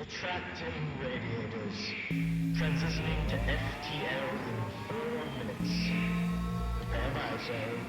Retracting radiators. Transitioning to FTL in 4 minutes. Prepare myself.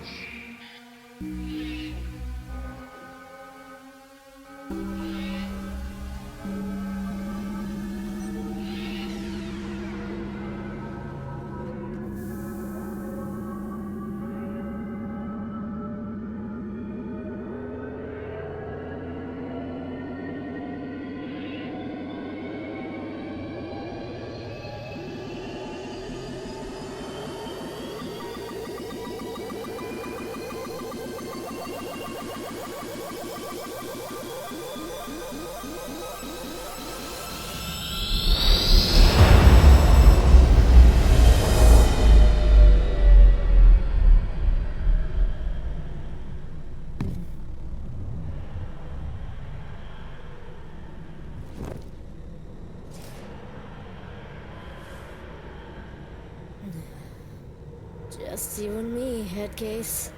Just you and me, headcase.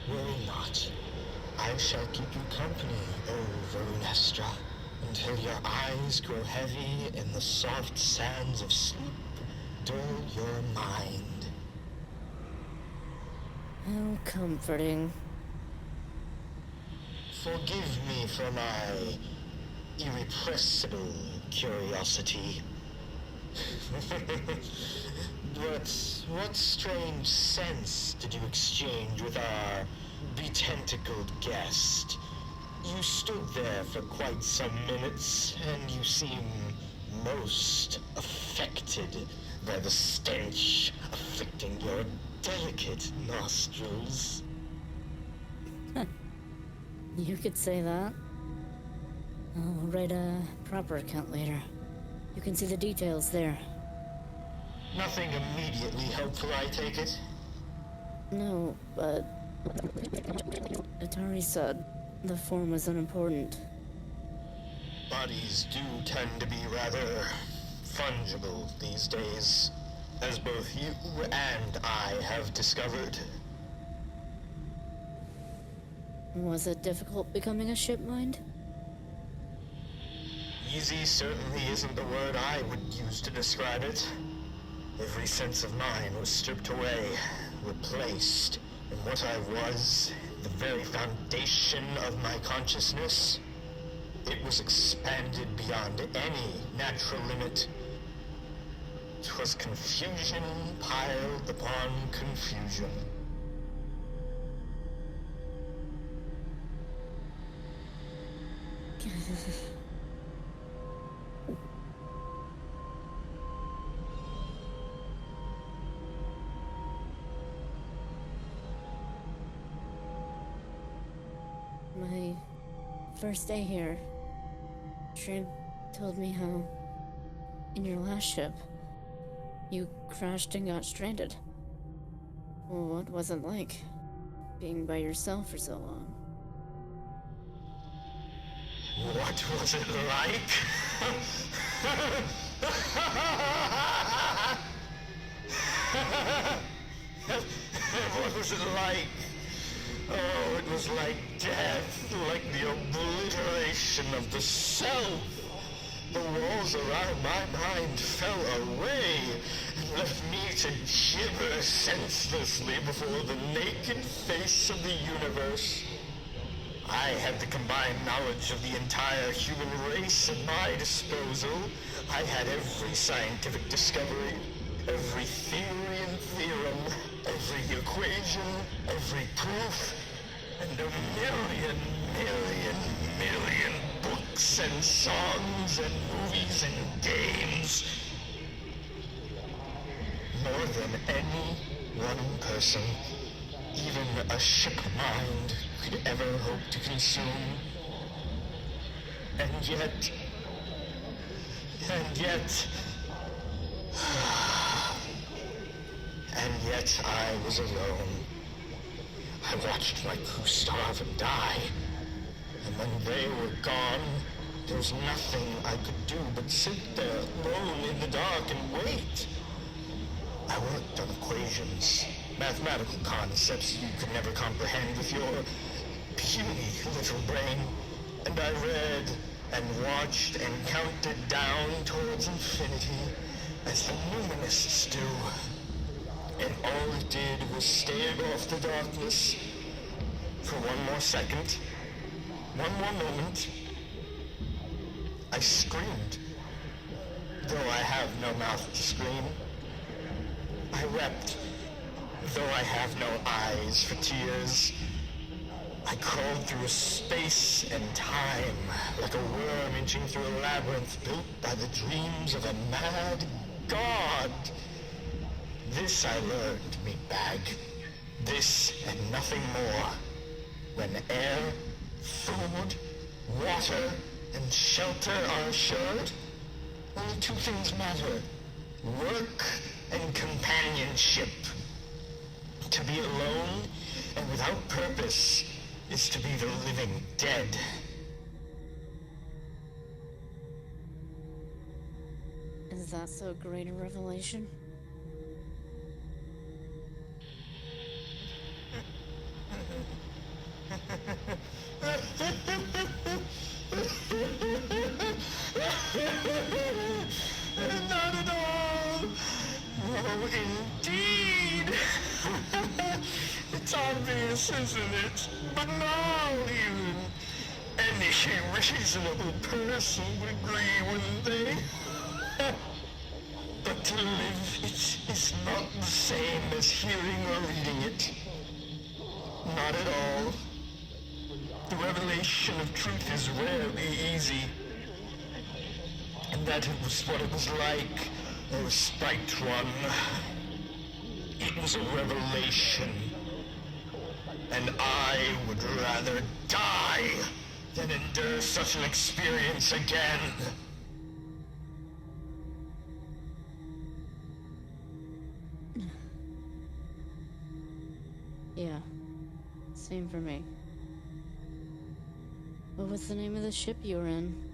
Worry not. I shall keep you company, O Verunestra, until your eyes grow heavy and the soft sands of sleep dull your mind. How comforting. Forgive me for my irrepressible curiosity. But what strange sense did you exchange with our betentacled guest? You stood there for quite some minutes, and you seem most affected by the stench afflicting your delicate nostrils. You could say that. I'll write a proper account later. You can see the details there. Nothing immediately helpful, I take it? No, but Atari said the form was unimportant. Bodies do tend to be rather fungible these days, as both you and I have discovered. Was it difficult becoming a ship mind? Easy certainly isn't the word I would use to describe it. Every sense of mine was stripped away, replaced, and what I was, the very foundation of my consciousness, it was expanded beyond any natural limit. 'Twas confusion piled upon confusion. My first day here, Shrimp told me how, in your last ship, you crashed and got stranded. Well, what was it like, being by yourself for so long? What was it like? What was it like? Oh, it was like death, like the obliteration of the self. The walls around my mind fell away and left me to gibber senselessly before the naked face of the universe. I had the combined knowledge of the entire human race at my disposal. I had every scientific discovery, every theory and theorem, every equation, every proof, and a million books and songs and movies and games. More than any one person, even a ship mind, could ever hope to consume. And yet, I was alone. I watched my crew starve and die. And when they were gone, there was nothing I could do but sit there alone in the dark and wait. I worked on equations, mathematical concepts you could never comprehend with your puny little brain. And I read and watched and counted down towards infinity as the Numinists do. And all it did was stave off the darkness for one more second, one more moment. I screamed, though I have no mouth to scream. I wept, though I have no eyes for tears. I crawled through space and time like a worm inching through a labyrinth built by the dreams of a mad god. This I learned, meatbag. This and nothing more. When air, food, water, and shelter are assured, only two things matter: work and companionship. To be alone and without purpose is to be the living dead. Is that so great a revelation? Not at all. Oh, indeed. It's obvious, isn't it? Banal, even. Any reasonable person would agree, wouldn't they? But to live it is not the same as hearing or reading it. Not at all. The revelation of truth is rarely easy. And that was what it was like, a respite one. It was a revelation. And I would rather die than endure such an experience again. Yeah, same for me. What was the name of the ship you were in?